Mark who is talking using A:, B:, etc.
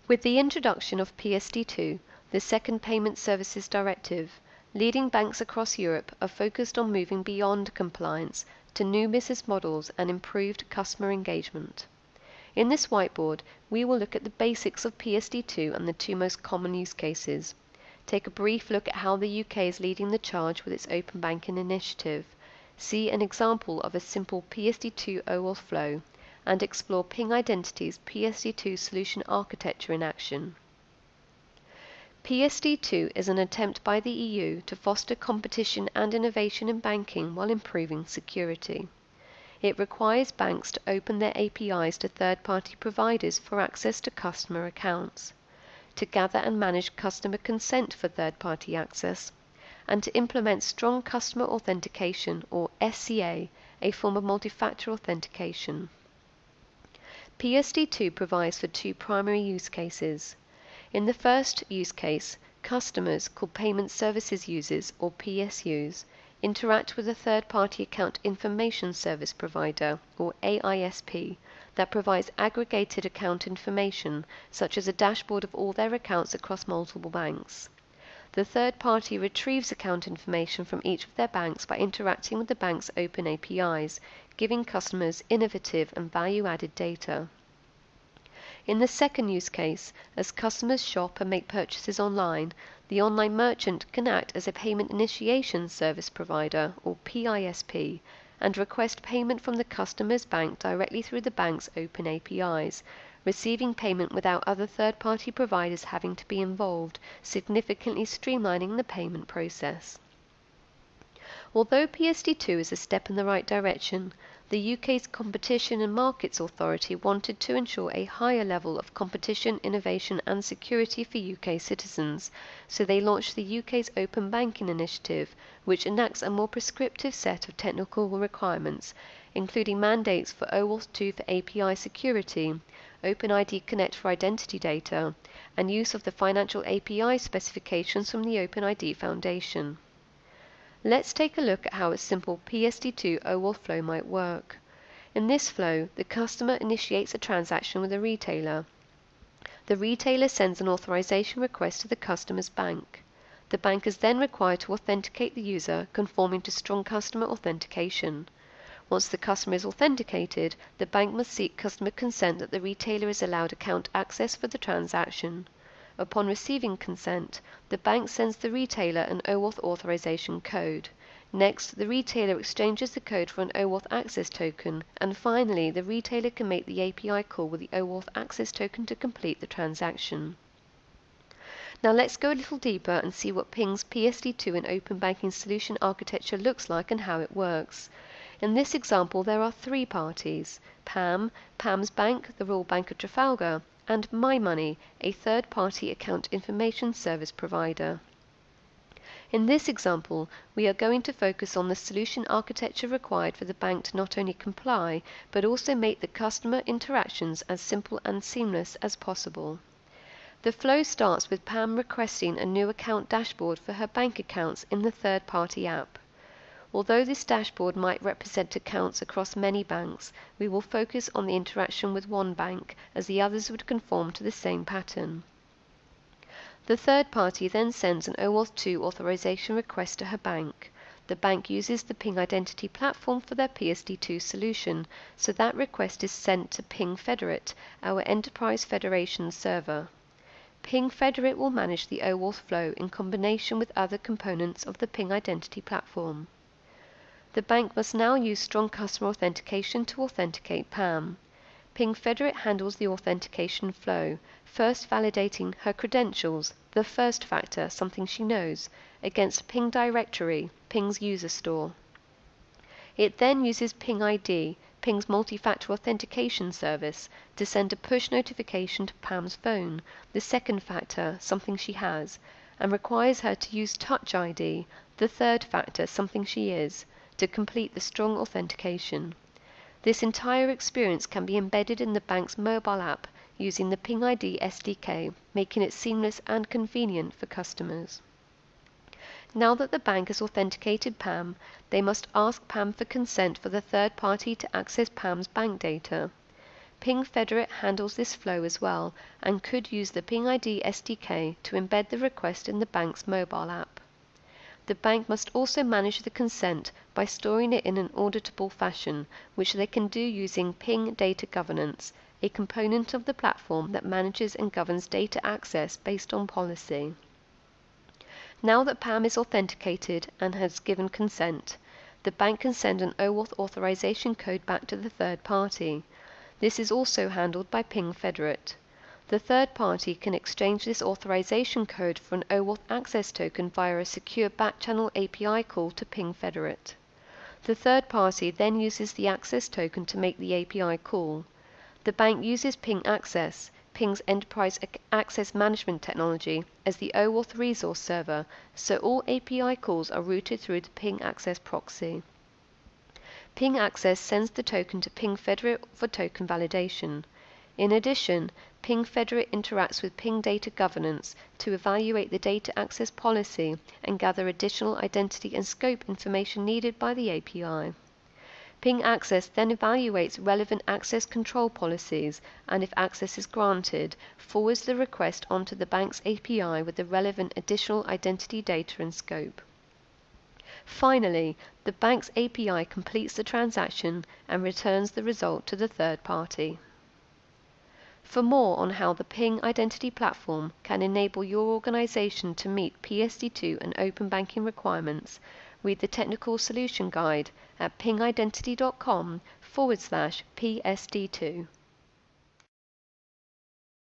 A: With the introduction of PSD2, the Second Payment Services Directive, leading banks across Europe are focused on moving beyond compliance to new business models and improved customer engagement. In this whiteboard, we will look at the basics of PSD2 and the two most common use cases, take a brief look at how the UK is leading the charge with its open banking initiative, see an example of a simple PSD2 OAuth flow, and explore Ping Identity's PSD2 solution architecture in action. PSD2 is an attempt by the EU to foster competition and innovation in banking while improving security. It requires banks to open their APIs to third-party providers for access to customer accounts, to gather and manage customer consent for third-party access, and to implement strong customer authentication, or SCA, a form of multi-factor authentication. PSD2 provides for two primary use cases. In the first use case, customers, called Payment Services Users, or PSUs, interact with a third-party account information service provider, or AISP, that provides aggregated account information, such as a dashboard of all their accounts across multiple banks. The third party retrieves account information from each of their banks by interacting with the bank's open APIs, giving customers innovative and value-added data. In the second use case, as customers shop and make purchases online, the online merchant can act as a payment initiation service provider, or PISP, and request payment from the customer's bank directly through the bank's open APIs, receiving payment without other third-party providers having to be involved, significantly streamlining the payment process. Although PSD2 is a step in the right direction, the UK's Competition and Markets Authority wanted to ensure a higher level of competition, innovation and security for UK citizens, so they launched the UK's Open Banking Initiative, which enacts a more prescriptive set of technical requirements, including mandates for OAuth 2 for API security, OpenID Connect for identity data, and use of the financial API specifications from the OpenID Foundation. Let's take a look at how a simple PSD2 OAuth flow might work. In this flow, the customer initiates a transaction with a retailer. The retailer sends an authorization request to the customer's bank. The bank is then required to authenticate the user, conforming to strong customer authentication. Once the customer is authenticated, the bank must seek customer consent that the retailer is allowed account access for the transaction. Upon receiving consent, the bank sends the retailer an OAuth authorization code. Next, the retailer exchanges the code for an OAuth access token, and finally, the retailer can make the API call with the OAuth access token to complete the transaction. Now let's go a little deeper and see what Ping's PSD2 and Open Banking Solution architecture looks like and how it works. In this example, there are three parties: PAM, PAM's bank, the Royal Bank of Trafalgar, and MyMoney, a third-party account information service provider. In this example, we are going to focus on the solution architecture required for the bank to not only comply, but also make the customer interactions as simple and seamless as possible. The flow starts with Pam requesting a new account dashboard for her bank accounts in the third-party app. Although this dashboard might represent accounts across many banks, we will focus on the interaction with one bank, as the others would conform to the same pattern. The third party then sends an OAuth 2 authorization request to her bank. The bank uses the Ping Identity platform for their PSD2 solution, so that request is sent to Ping Federate, our enterprise federation server. Ping Federate will manage the OAuth flow in combination with other components of the Ping Identity platform. The bank must now use strong customer authentication to authenticate PAM. Ping Federate handles the authentication flow, first validating her credentials, the first factor, something she knows, against Ping Directory, Ping's user store. It then uses Ping ID, Ping's multi-factor authentication service, to send a push notification to Pam's phone, the second factor, something she has, and requires her to use Touch ID, the third factor, something she is, to complete the strong authentication. This entire experience can be embedded in the bank's mobile app using the Ping ID SDK, making it seamless and convenient for customers. Now that the bank has authenticated Pam, they must ask Pam for consent for the third party to access Pam's bank data. Ping Federate handles this flow as well and could use the Ping ID SDK to embed the request in the bank's mobile app. The bank must also manage the consent by storing it in an auditable fashion, which they can do using Ping Data Governance, a component of the platform that manages and governs data access based on policy. Now that PAM is authenticated and has given consent, the bank can send an OAuth authorization code back to the third party. This is also handled by Ping Federate. The third party can exchange this authorization code for an OAuth access token via a secure backchannel API call to Ping Federate. The third party then uses the access token to make the API call. The bank uses Ping Access, Ping's enterprise access management technology, as the OAuth resource server, so all API calls are routed through the Ping Access proxy. Ping Access sends the token to Ping Federate for token validation. In addition, Ping Federate interacts with Ping Data Governance to evaluate the data access policy and gather additional identity and scope information needed by the API. Ping Access then evaluates relevant access control policies and, if access is granted, forwards the request onto the bank's API with the relevant additional identity data and scope. Finally, the bank's API completes the transaction and returns the result to the third party. For more on how the Ping Identity Platform can enable your organization to meet PSD2 and open banking requirements, read the Technical Solution Guide at pingidentity.com/PSD2.